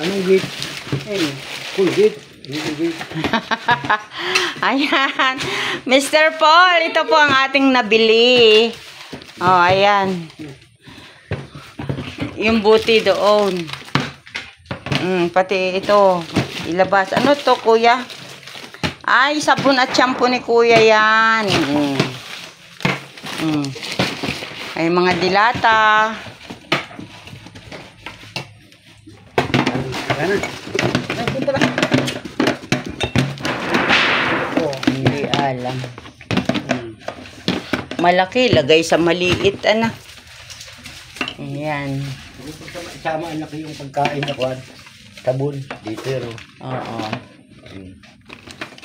Anong gate? Full gate. Ayan. Mr. Paul, ito po ang ating nabili. Oh, ayan. Yung buti doon. Pati ito. Ilabas. Ano to, kuya? Ay, sabon at shampoo ni kuya yan. Ay, mga dilata. Hindi alam. Malaki, lagay sa maliit, ano. Ayan. Sama anak yung pagkain na kwan. Sabon. Dito yun. Oo.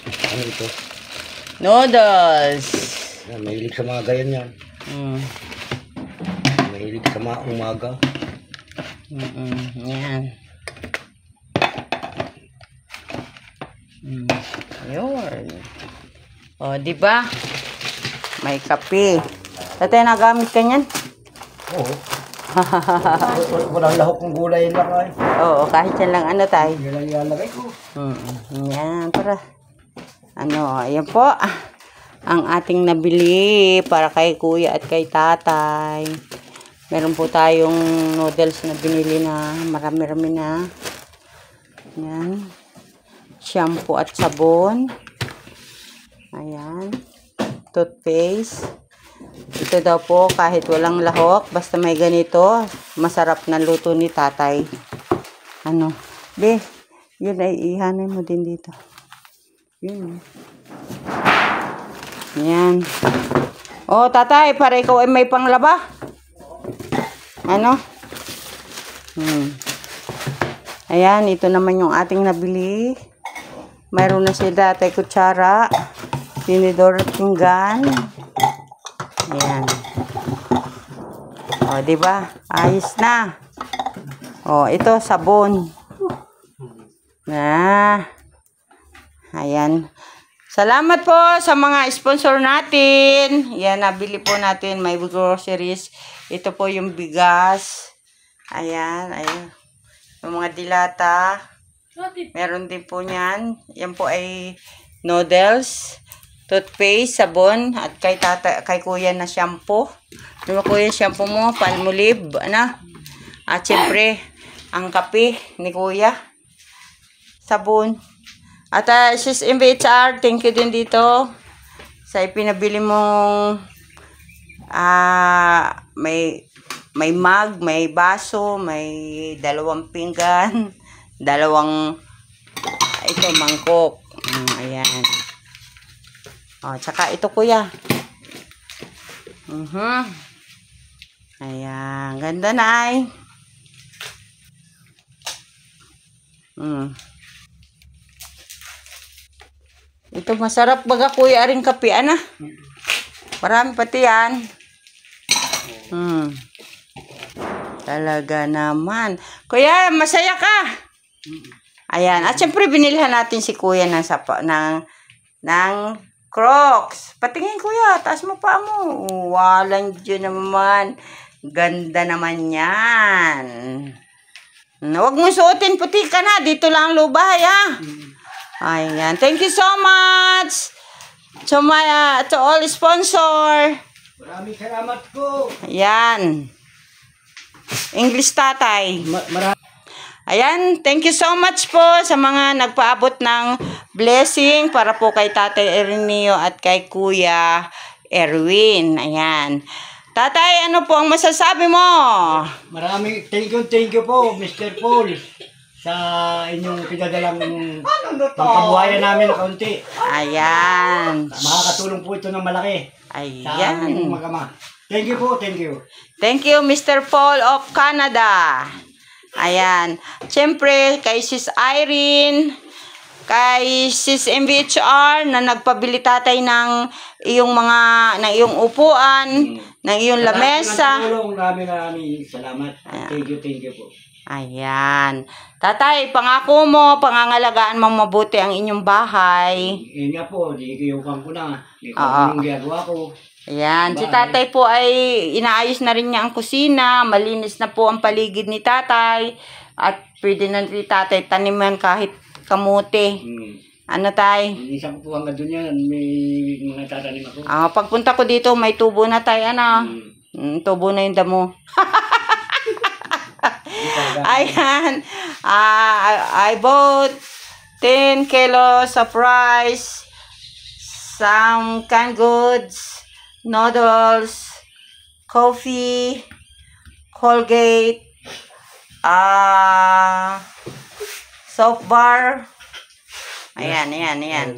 Ano ito? Noodles. Mahilig sa mga ganyan yan. Mahilig sa mga umaga. Yan. Yun. O, di ba? May kape. Tatay, nagamit ka niyan? Oo. Walang lahok ng gulay lang ay. Oo, kahit yan lang ano tayo. Yan lang ilalagay ko. Yan, para. Ano, ayan po. Ang ating nabili para kay kuya at kay tatay. Meron po tayong noodles na binili na marami-rami na. Yan. Shampoo at sabon. Ayan. Toothpaste. Ito daw po kahit walang lahok. Basta may ganito. Masarap na luto ni tatay. Ano. Be, yun ay ihanay mo din dito. Yun. Yan. Oh, tatay, para ikaw ay may panglaba. Ano? Ayan, ito naman yung ating nabili. Mayroon na si tatay kutsara, tinidor at pinggan. Ayan. O, diba? Ayos na. O, ito, sabon. Ayan. Salamat po sa mga sponsor natin. Yan, nabili po natin. May groceries. Ito po yung bigas. Ayan, ayan. Yung mga dilata. Meron din po niyan. Yan po ay noodles, toothpaste, sabon, at kay kuya na shampoo. Yung kuya shampoo mo, Palmolive, ano? At syempre, ang kape ni kuya. Sabon. At sis MBHR, thank you din dito sa ipinabili mong may mug, may baso, may dalawang pinggan, dalawang ito mangkok. Ayan. Oh, tsaka ito kuya. Ayan, ganda na ay. Ito masarap baga kuya aring kape ana. Marami pati yan. Talaga naman. Kuya, masaya ka. Ayan, at syempre binilhan natin si kuya ng Crocs. Patingin kuya, taas mo pa mo. Walang dyan naman. Ganda naman yan. Huwag mo suotin, puti ka na. Dito lang lubay ah. Ayan. Thank you so much to all sponsor. Maraming salamat ko. Ayan. English tatay. Ayan. Thank you so much po sa mga nagpaabot ng blessing para po kay Tatay Ernio at kay Kuya Erwin. Ayan. Tatay, ano po ang masasabi mo? Maraming thank you po, Mr. Paul, sa inyong pinadalang pangkabuhayan namin na kaunti. Ayan. Makakatulong po ito ng malaki. Ayan. Sa aming mag-ama. Thank you po, thank you. Thank you, Mr. Paul of Canada. Ayan. Siyempre, kay Sis Irene, kay Sis MVHR na nagpabili tatay ng iyong upuan, ng iyong lamesa. Maraming salamat. Thank you po. Ayan. Tatay, pangako mo, pangangalagaan mo mabuti ang inyong bahay. Yun nga po, di kiyukan ko na. Di ko yung ginagawa ko. Ayan. Si tatay po ay inaayos na rin niya ang kusina. Malinis na po ang paligid ni tatay. At pwede na ni tatay taniman kahit kamote. Ano tay? Minsan ko po hanggang doon yan. May mga tatanim ako. Pagpunta ko dito, may tubo na tay. Ano? Tubo na yung damo. Ayan. I bought 10 kilos of rice, some canned goods, noodles, coffee, Colgate, soap bar. Ayan.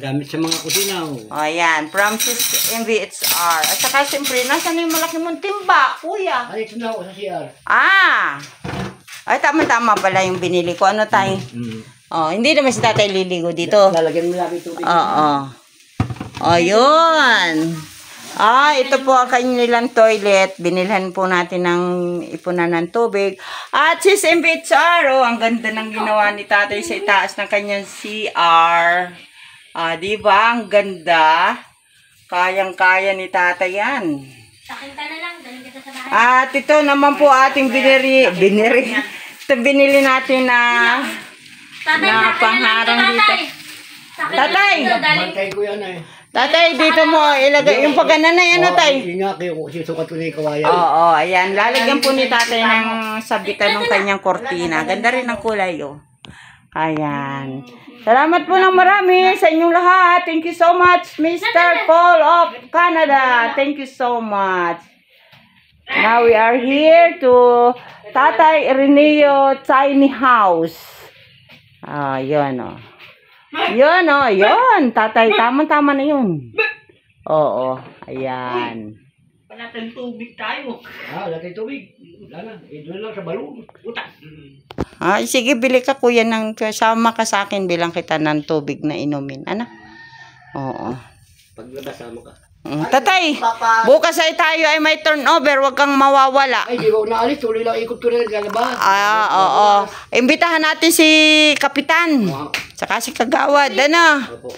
Gamit sa mga kusina. Ayan. From MVHR. At saka siyempre, nasan yung malaki mong timba, kuya? Ay, ito na ako sa CR. Ay, tama-tama pala yung binili ko. Ano tayo? Hindi naman si tatay liligo dito. Lalagyan mo lang tubig. Oo. Yun. Ito po ang kanilang toilet. Binilhan po natin ng ipunan ng tubig. At si MVHR, ang ganda ng ginawa ni tatay sa itaas ng kanyang CR. Diba? Ang ganda. Kayang-kaya ni tatay yan. Sakin ka na lang, dahil kita sa bahay. At ito naman po ating binili. Ito binili natin na pangharang dito. Tatay! Bantay ko yan eh. Tatay, dito mo ilagay yung paggananay. Ano tay? Hindi nga, kayo kasi sukat ko na yung kawayan. Oo, ayan. Lalagyan po ni tatay ng sabitan ng kanyang kortina. Ganda rin ang kulay, oh. Ayan. Salamat po ng marami sa inyong lahat. Thank you so much, Mr. Paul of Canada. Thank you so much. Now we are here to Tatay Ireneo Tiny House. Yun, oh. Yun. Tatay, tama-tama na yun. Oo, ayan. Natin tubig tayo. Natin tubig. Wala na. Doon lang sa balon. Utak. Sige, bili ka kuya ng kasama ka sa akin, bilang kita ng tubig na inumin. Ano? Oo. Pagkasama ka. Tatay, bukas ay tayo ay may turnover, wag kang mawawala. Ay, di ba naalis? Tuloy lang ikot ko rin lalabas. Oo. Imbitahan natin si Kapitan. Saka si Kagawad. Ano? Opo.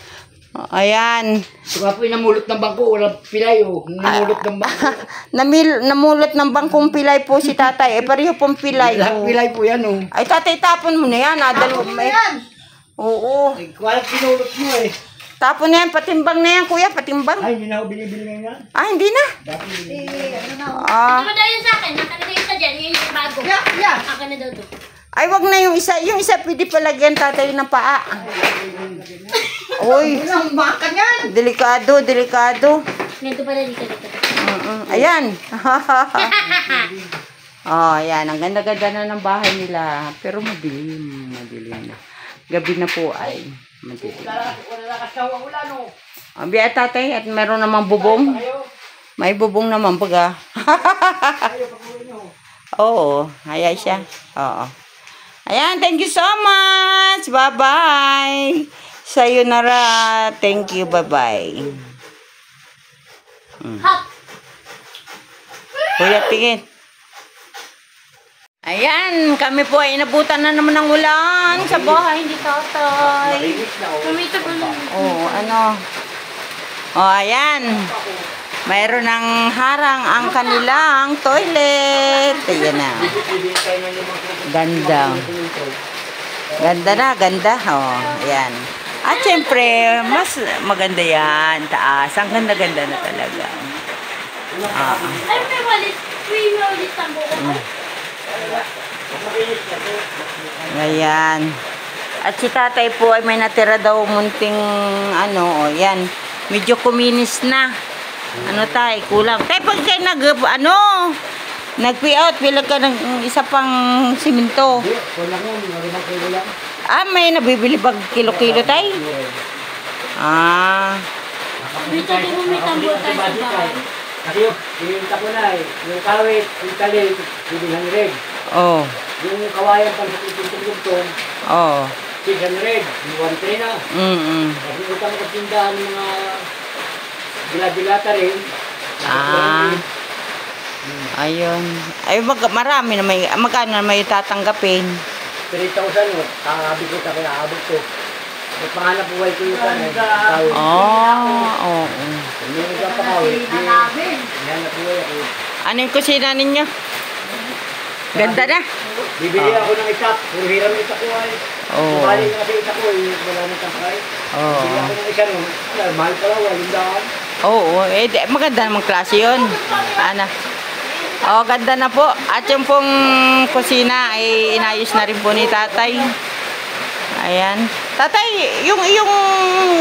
Ayan. So nga po yung namulot ng bangko, walang pilay oh. Namulot ng bangko. Namulot ng bangkong pilay po si tatay. Pareho pong pilay. Lahat pilay po yan oh. Ay, tatay, tapon mo na yan. Tapon mo yan. Oo. Walang pinulot mo eh. Tapon na yan. Patimbang na yan, kuya. Patimbang. Ay, hindi na ako binibili ngayon. Hindi na. Dati Ano daw yun sa akin? Nakalagay isa dyan. Yun yung bago. Akin na daw to. Ay, wag na yung isa. Yung isa pwede palagyan tatay ng paa. Uy. Delikado. Ganito pala dito. Ayan. Ayan. Ang ganda-ganda na ng bahay nila. Pero madilim na. Gabi na po ay madilim. Biya tatay, at meron namang bubong. May bubong naman baga. Oo. Ayan siya. Oo. Ayan, thank you so much. Bye-bye. Sayonara. Thank you. Bye-bye. Kuya, tingin. Ayan, kami po ay inabutan na naman ng ulan sa bahay ni tatay. Kumita ko lang. Ayan. Mayroon ng harang ang kanilang toilet. Ayan na. Ganda. Ganda. Ayan. At syempre, mas maganda yan. Taas. Ang ganda-ganda na talaga. Ay, may walis. May walis ang buko. Ayan. At si tatay po ay may natira daw munting yan. Medyo kuminis na. Tay, kulang. Tay, pag kayo nag-payout, bilang ka ng isa pang simento. Wala ko, marimang kilo lang. May nabibili bag kilo-kilo, tay? Dito din mo may tambol tayo sa bahay. Kasi yung tapunay, yung kawit, yung talil, bibilang red. Yung kawayan pang sa tutong-tutong, 600, yung 1-3 na. Kasi utang ko tindahan ng mga bila-bilata rin. Ayun. Ay, marami na magkano na may tatanggapin? 3,000 o, kakabi ko sa kaya abot ko. Panganap buhay ko yung kawit. Oo. Meron ka pa kawit. Hanap buhay ako. Ano yung kusina ninyo? Ganda na. Bibili ako ng itak. Puro hiram ng itak ko ay. Bumali na kasi itak ko. Wala nang tampay. Bibili ako ng isa nun. Mahal pala. Walang daan. Oo. Maganda namang klase yun. Ana. Ganda na po. At yung pong kusina ay inayos na rin po ni tatay. Ayan. Tatay, yung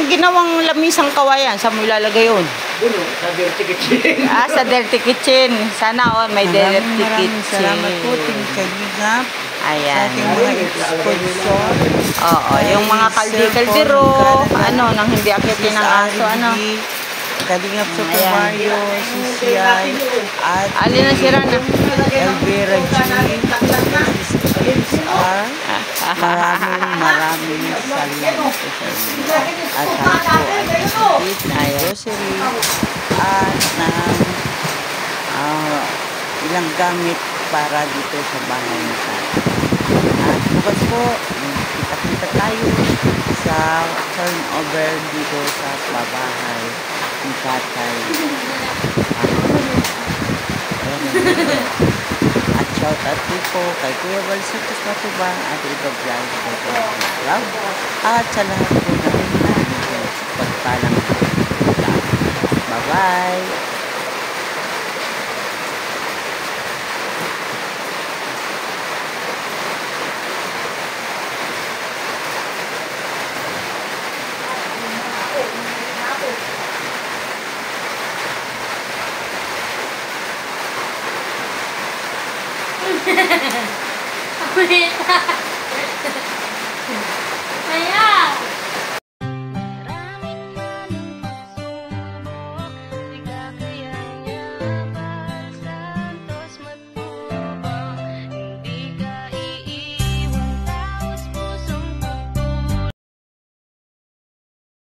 ginawang lamisang kawayan, saan mo ilalagay yun? Doon, sa dirty kitchen. Sa dirty kitchen. Sana may dirty kitchen. Salamat po, Team Kalingap. Ayan. Sa ating mga sponsor. Oo, yung mga kaldi-kaldiro, nang hindi akitin ng aso, Kalingap sa Mario, Sisiyay, at alin na si Rana? Elvira G. SR. Maraming salamat po sa inyo. At ako ay isipit na grocery at ng ilang gamit para dito sa bahay ni tatay. At bukas po, kita-kita tayo sa turnover dito sa babahay ni tatay. At shout out po kay Kuya Balsitos Matubang at iba vlog at sa lahat po na pagpalang vlog. Bye-bye! Ayan.